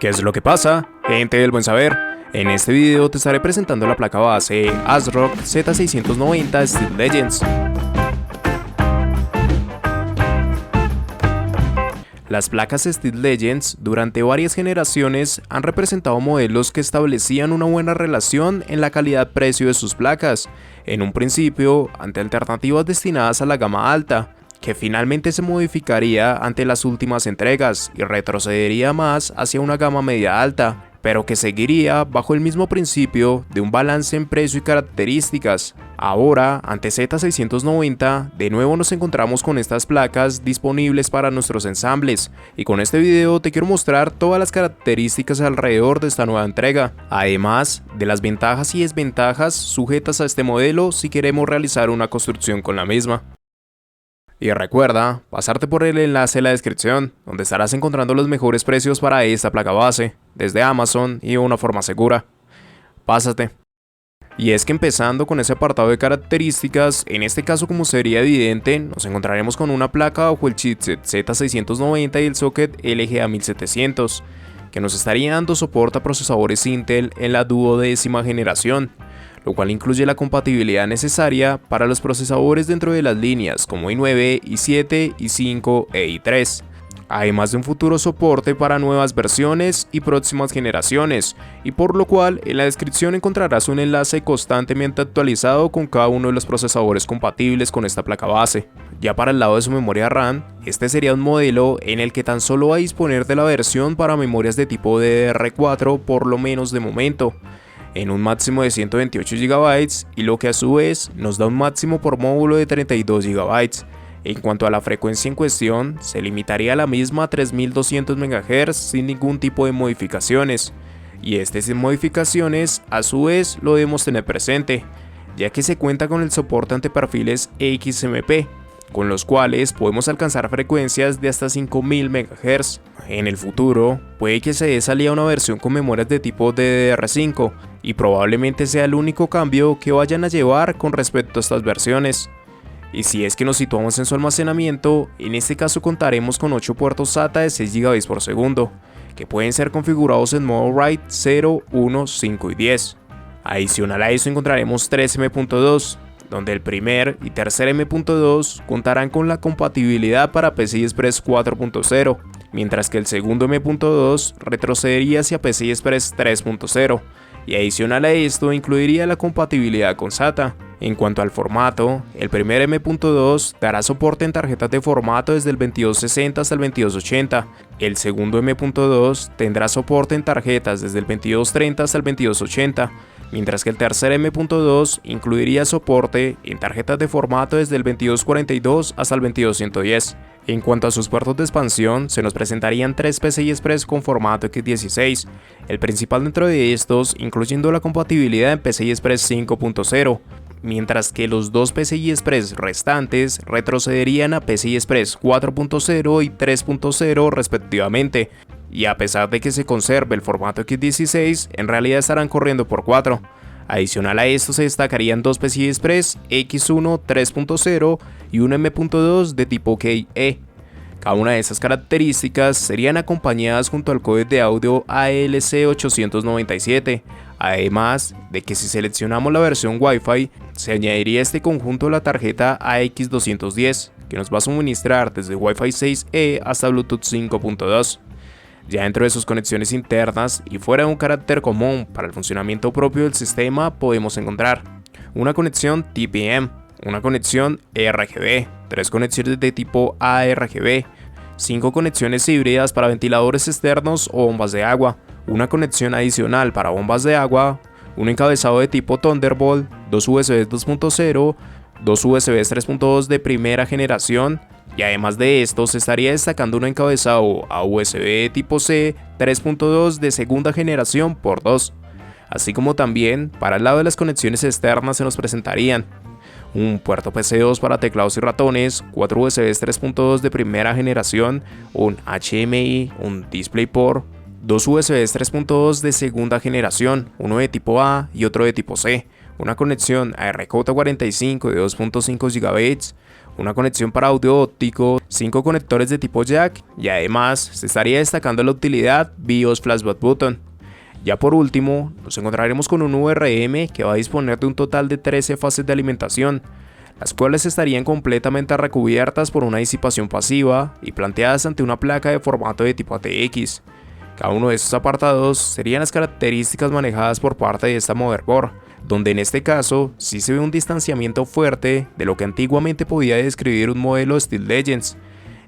¿Qué es lo que pasa, gente del buen saber? En este video te estaré presentando la placa base ASRock Z690 Steel Legends. Las placas Steel Legends durante varias generaciones han representado modelos que establecían una buena relación en la calidad-precio de sus placas, en un principio ante alternativas destinadas a la gama alta, que finalmente se modificaría ante las últimas entregas y retrocedería más hacia una gama media alta, pero que seguiría bajo el mismo principio de un balance en precio y características. Ahora, ante Z690, de nuevo nos encontramos con estas placas disponibles para nuestros ensambles, y con este video te quiero mostrar todas las características alrededor de esta nueva entrega, además de las ventajas y desventajas sujetas a este modelo si queremos realizar una construcción con la misma. Y recuerda pasarte por el enlace en la descripción, donde estarás encontrando los mejores precios para esta placa base, desde Amazon y de una forma segura. Pásate. Y es que empezando con ese apartado de características, en este caso como sería evidente, nos encontraremos con una placa bajo el chipset Z690 y el socket LGA 1700, que nos estaría dando soporte a procesadores Intel en la 12ª generación, lo cual incluye la compatibilidad necesaria para los procesadores dentro de las líneas como i9, i7, i5 e i3, además de un futuro soporte para nuevas versiones y próximas generaciones, y por lo cual en la descripción encontrarás un enlace constantemente actualizado con cada uno de los procesadores compatibles con esta placa base. Ya para el lado de su memoria RAM, este sería un modelo en el que tan solo va a disponer de la versión para memorias de tipo DDR4 por lo menos de momento, en un máximo de 128 GB y lo que a su vez nos da un máximo por módulo de 32 GB. En cuanto a la frecuencia en cuestión, se limitaría la misma a 3200 MHz sin ningún tipo de modificaciones, y sin modificaciones a su vez lo debemos tener presente, ya que se cuenta con el soporte ante perfiles XMP, con los cuales podemos alcanzar frecuencias de hasta 5000 MHz. En el futuro, puede que se dé salida a una versión con memorias de tipo DDR5, y probablemente sea el único cambio que vayan a llevar con respecto a estas versiones. Y si es que nos situamos en su almacenamiento, en este caso contaremos con 8 puertos SATA de 6 GB por segundo, que pueden ser configurados en modo RAID 0, 1, 5 y 10. Adicional a eso encontraremos 3 M.2, donde el primer y tercer M.2 contarán con la compatibilidad para PCI Express 4.0, mientras que el segundo M.2 retrocedería hacia PCI Express 3.0, y adicional a esto incluiría la compatibilidad con SATA. En cuanto al formato, el primer M.2 dará soporte en tarjetas de formato desde el 2260 hasta el 2280, el segundo M.2 tendrá soporte en tarjetas desde el 2230 hasta el 2280, mientras que el tercer M.2 incluiría soporte en tarjetas de formato desde el 2242 hasta el 2210. En cuanto a sus puertos de expansión, se nos presentarían 3 PCI Express con formato X16, el principal dentro de estos incluyendo la compatibilidad en PCI Express 5.0, mientras que los 2 PCI Express restantes retrocederían a PCI Express 4.0 y 3.0 respectivamente, y a pesar de que se conserve el formato X16, en realidad estarán corriendo por 4. Adicional a esto se destacarían 2 PCI Express X1 3.0 y un M.2 de tipo KE. Cada una de esas características serían acompañadas junto al códec de audio ALC897, además de que si seleccionamos la versión Wi-Fi, se añadiría este conjunto a la tarjeta AX210, que nos va a suministrar desde Wi-Fi 6E hasta Bluetooth 5.2. Ya dentro de sus conexiones internas y fuera de un carácter común para el funcionamiento propio del sistema, podemos encontrar una conexión TPM, una conexión RGB, 3 conexiones de tipo ARGB, 5 conexiones híbridas para ventiladores externos o bombas de agua, una conexión adicional para bombas de agua, un encabezado de tipo Thunderbolt, 2 USB 2.0, 2 USB 3.2 de primera generación, y además de esto se estaría destacando un encabezado a USB tipo C 3.2 de segunda generación por 2, así como también para el lado de las conexiones externas se nos presentarían un puerto PC2 para teclados y ratones, 4 USB 3.2 de primera generación, un HDMI, un DisplayPort, 2 USB 3.2 de segunda generación, uno de tipo A y otro de tipo C, una conexión a RJ45 de 2.5 GB, una conexión para audio óptico, 5 conectores de tipo jack y además se estaría destacando la utilidad BIOS Flashback Button. Ya por último, nos encontraremos con un VRM que va a disponer de un total de 13 fases de alimentación, las cuales estarían completamente recubiertas por una disipación pasiva y planteadas ante una placa de formato de tipo ATX. Cada uno de estos apartados serían las características manejadas por parte de esta motherboard, donde en este caso sí se ve un distanciamiento fuerte de lo que antiguamente podía describir un modelo Steel Legends,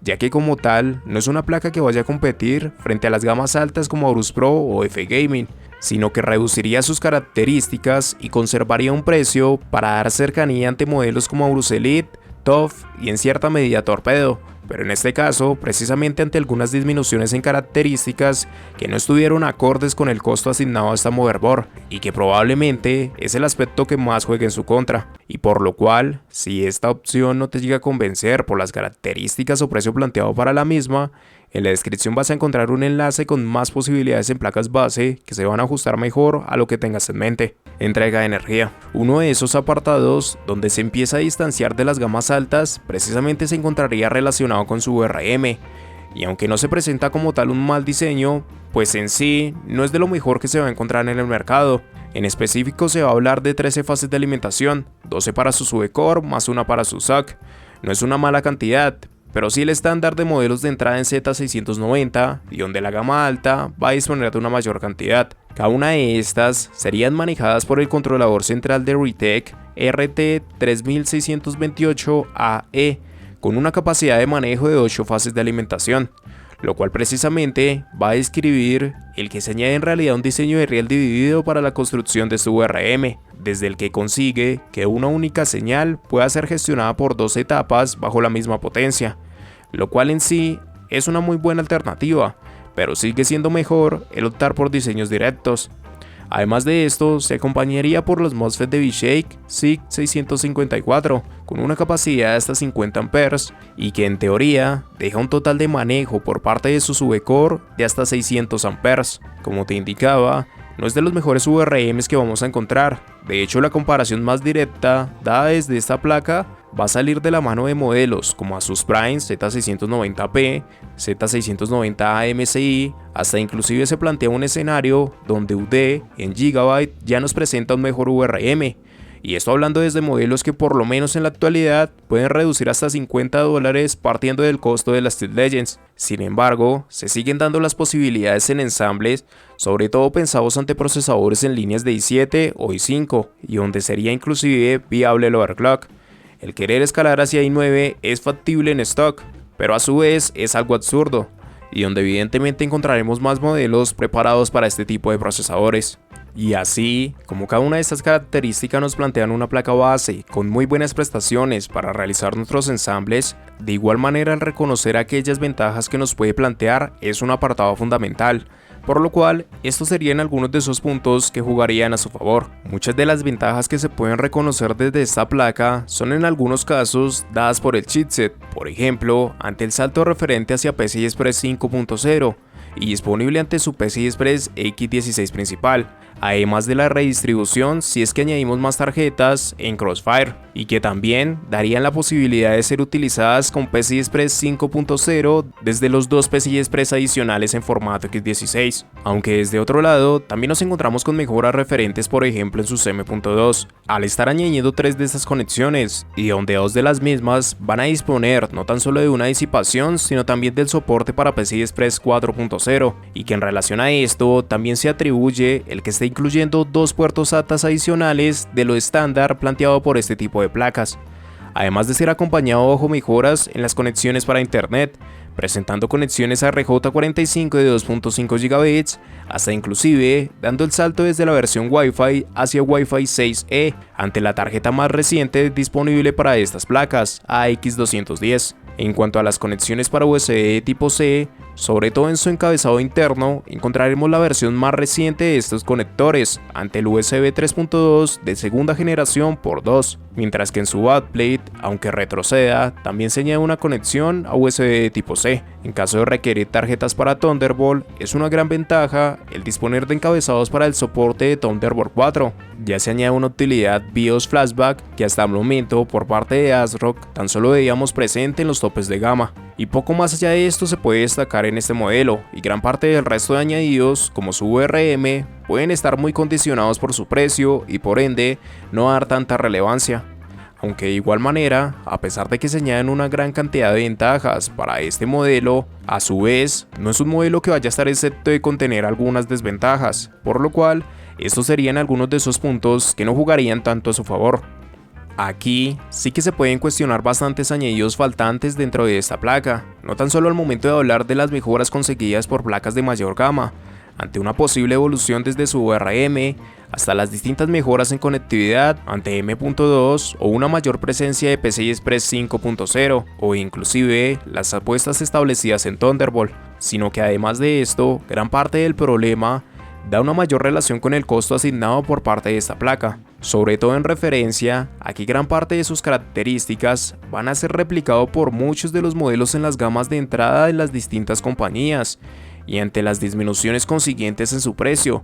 ya que como tal no es una placa que vaya a competir frente a las gamas altas como Aorus Pro o F Gaming, sino que reduciría sus características y conservaría un precio para dar cercanía ante modelos como Aorus Elite, TUF y en cierta medida Torpedo, pero en este caso precisamente ante algunas disminuciones en características que no estuvieron acordes con el costo asignado a esta motherboard y que probablemente es el aspecto que más juegue en su contra, y por lo cual si esta opción no te llega a convencer por las características o precio planteado para la misma, en la descripción vas a encontrar un enlace con más posibilidades en placas base que se van a ajustar mejor a lo que tengas en mente. Entrega de energía. Uno de esos apartados donde se empieza a distanciar de las gamas altas precisamente se encontraría relacionado con su VRM, y aunque no se presenta como tal un mal diseño, pues en sí no es de lo mejor que se va a encontrar en el mercado. En específico se va a hablar de 13 fases de alimentación, 12 para su sub-core más una para su SoC. No es una mala cantidad, pero sí el estándar de modelos de entrada en Z690 y donde la gama alta va a disponer de una mayor cantidad. Cada una de estas serían manejadas por el controlador central de Retek RT3628AE con una capacidad de manejo de 8 fases de alimentación, lo cual precisamente va a describir el que se añade en realidad un diseño de riel dividido para la construcción de su VRM, desde el que consigue que una única señal pueda ser gestionada por 2 etapas bajo la misma potencia, lo cual en sí es una muy buena alternativa, pero sigue siendo mejor el optar por diseños directos. Además de esto, se acompañaría por los MOSFET de V-Shake SIG654 con una capacidad de hasta 50 A y que en teoría deja un total de manejo por parte de su sub-core de hasta 600 A. Como te indicaba, no es de los mejores VRMs que vamos a encontrar. De hecho, la comparación más directa dada desde esta placa va a salir de la mano de modelos como Asus Prime Z690P, Z690A MSI, hasta inclusive se plantea un escenario donde UD en Gigabyte ya nos presenta un mejor VRM, y esto hablando desde modelos que por lo menos en la actualidad pueden reducir hasta $50 partiendo del costo de las Steel Legends. Sin embargo, se siguen dando las posibilidades en ensambles, sobre todo pensados ante procesadores en líneas de i7 o i5, y donde sería inclusive viable el overclock. El querer escalar hacia i9 es factible en stock, pero a su vez es algo absurdo, y donde evidentemente encontraremos más modelos preparados para este tipo de procesadores. Y así, como cada una de estas características nos plantean una placa base con muy buenas prestaciones para realizar nuestros ensambles, de igual manera el reconocer aquellas ventajas que nos puede plantear es un apartado fundamental, por lo cual estos serían algunos de esos puntos que jugarían a su favor. Muchas de las ventajas que se pueden reconocer desde esta placa son en algunos casos dadas por el chipset, por ejemplo, ante el salto referente hacia PCI Express 5.0 y disponible ante su PCI Express X16 principal, además de la redistribución si es que añadimos más tarjetas en Crossfire, y que también darían la posibilidad de ser utilizadas con PCI Express 5.0 desde los 2 PCI Express adicionales en formato X16, aunque desde otro lado también nos encontramos con mejoras referentes por ejemplo en sus M.2, al estar añadiendo 3 de estas conexiones, y donde 2 de las mismas van a disponer no tan solo de una disipación sino también del soporte para PCI Express 4.0, y que en relación a esto también se atribuye el que esté incluyendo 2 puertos SATA adicionales de lo estándar planteado por este tipo de placas, además de ser acompañado bajo mejoras en las conexiones para internet, presentando conexiones a RJ45 de 2.5 GB, hasta inclusive dando el salto desde la versión Wi-Fi hacia Wi-Fi 6E ante la tarjeta más reciente disponible para estas placas, AX210. En cuanto a las conexiones para USB tipo C, Sobre todo en su encabezado interno, encontraremos la versión más reciente de estos conectores, ante el USB 3.2 de segunda generación por 2, mientras que en su backplate, aunque retroceda, también se añade una conexión a USB de tipo C. En caso de requerir tarjetas para Thunderbolt, es una gran ventaja el disponer de encabezados para el soporte de Thunderbolt 4. Ya se añade una utilidad BIOS Flashback que hasta el momento por parte de ASRock tan solo veíamos presente en los topes de gama. Y poco más allá de esto se puede destacar en este modelo, y gran parte del resto de añadidos, como su VRM, pueden estar muy condicionados por su precio y por ende no dar tanta relevancia. Aunque de igual manera, a pesar de que se añaden una gran cantidad de ventajas para este modelo, a su vez no es un modelo que vaya a estar excepto de contener algunas desventajas, por lo cual estos serían algunos de esos puntos que no jugarían tanto a su favor. Aquí sí que se pueden cuestionar bastantes añadidos faltantes dentro de esta placa, no tan solo al momento de hablar de las mejoras conseguidas por placas de mayor gama, ante una posible evolución desde su VRM, hasta las distintas mejoras en conectividad ante M.2 o una mayor presencia de PCI Express 5.0 o inclusive las apuestas establecidas en Thunderbolt, sino que además de esto, gran parte del problema da una mayor relación con el costo asignado por parte de esta placa, sobre todo en referencia a que gran parte de sus características van a ser replicado por muchos de los modelos en las gamas de entrada de las distintas compañías, y ante las disminuciones consiguientes en su precio,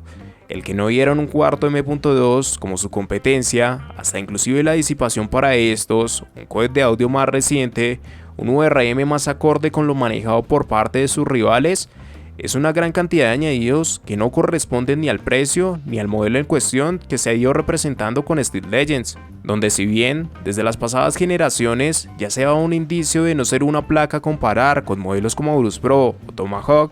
el que no dieron un cuarto M.2 como su competencia, hasta inclusive la disipación para estos, un codec de audio más reciente, un VRM más acorde con lo manejado por parte de sus rivales, es una gran cantidad de añadidos que no corresponden ni al precio ni al modelo en cuestión que se ha ido representando con Steel Legends, donde si bien desde las pasadas generaciones ya se daba un indicio de no ser una placa a comparar con modelos como Aorus Pro o Tomahawk,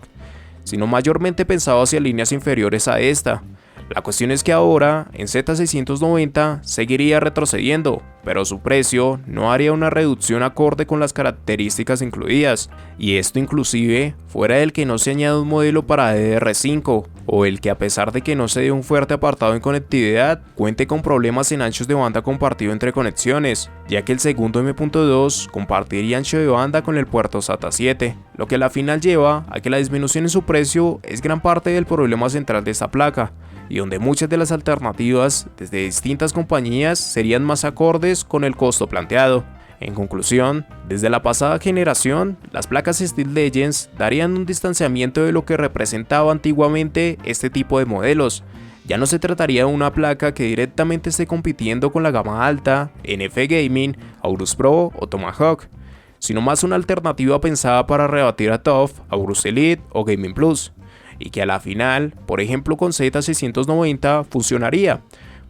sino mayormente pensado hacia líneas inferiores a esta. La cuestión es que ahora en Z690 seguiría retrocediendo, pero su precio no haría una reducción acorde con las características incluidas, y esto inclusive fuera del que no se añade un modelo para DDR5, o el que a pesar de que no se dé un fuerte apartado en conectividad, cuente con problemas en anchos de banda compartido entre conexiones, ya que el segundo M.2 compartiría ancho de banda con el puerto SATA 7, lo que a la final lleva a que la disminución en su precio es gran parte del problema central de esta placa, y donde muchas de las alternativas desde distintas compañías serían más acordes con el costo planteado. En conclusión, desde la pasada generación, las placas Steel Legends darían un distanciamiento de lo que representaba antiguamente este tipo de modelos. Ya no se trataría de una placa que directamente esté compitiendo con la gama alta, NF Gaming, Aorus Pro o Tomahawk, sino más una alternativa pensada para rebatir a TUF, Aorus Elite o Gaming Plus, y que a la final, por ejemplo con Z690, funcionaría,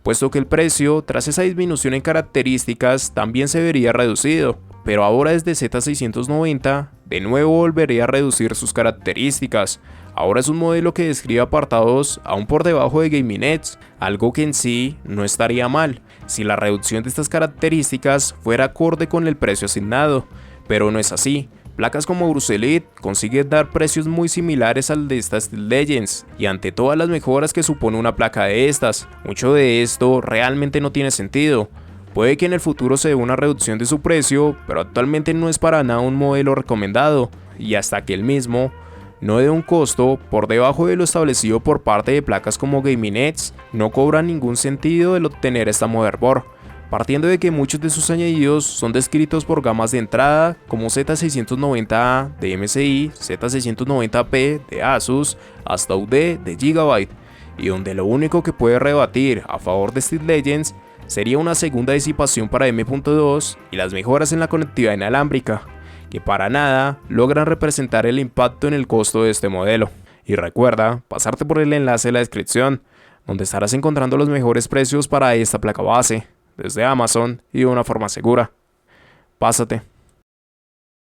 puesto que el precio tras esa disminución en características también se vería reducido, pero ahora desde Z690 de nuevo volvería a reducir sus características. Ahora es un modelo que describe apartados aún por debajo de Gaming Edge, algo que en sí no estaría mal si la reducción de estas características fuera acorde con el precio asignado, pero no es así. Placas como Aorus Elite consiguen dar precios muy similares al de estas Steel Legends, y ante todas las mejoras que supone una placa de estas, mucho de esto realmente no tiene sentido. Puede que en el futuro se dé una reducción de su precio, pero actualmente no es para nada un modelo recomendado, y hasta que el mismo no dé un costo por debajo de lo establecido por parte de placas como Gaming Edge, no cobra ningún sentido el obtener esta motherboard, partiendo de que muchos de sus añadidos son descritos por gamas de entrada como Z690A de MSI, Z690P de Asus, hasta UD de Gigabyte, y donde lo único que puede rebatir a favor de Steel Legends sería una segunda disipación para M.2 y las mejoras en la conectividad inalámbrica, que para nada logran representar el impacto en el costo de este modelo. Y recuerda pasarte por el enlace de la descripción, donde estarás encontrando los mejores precios para esta placa base desde Amazon y de una forma segura. Pásate.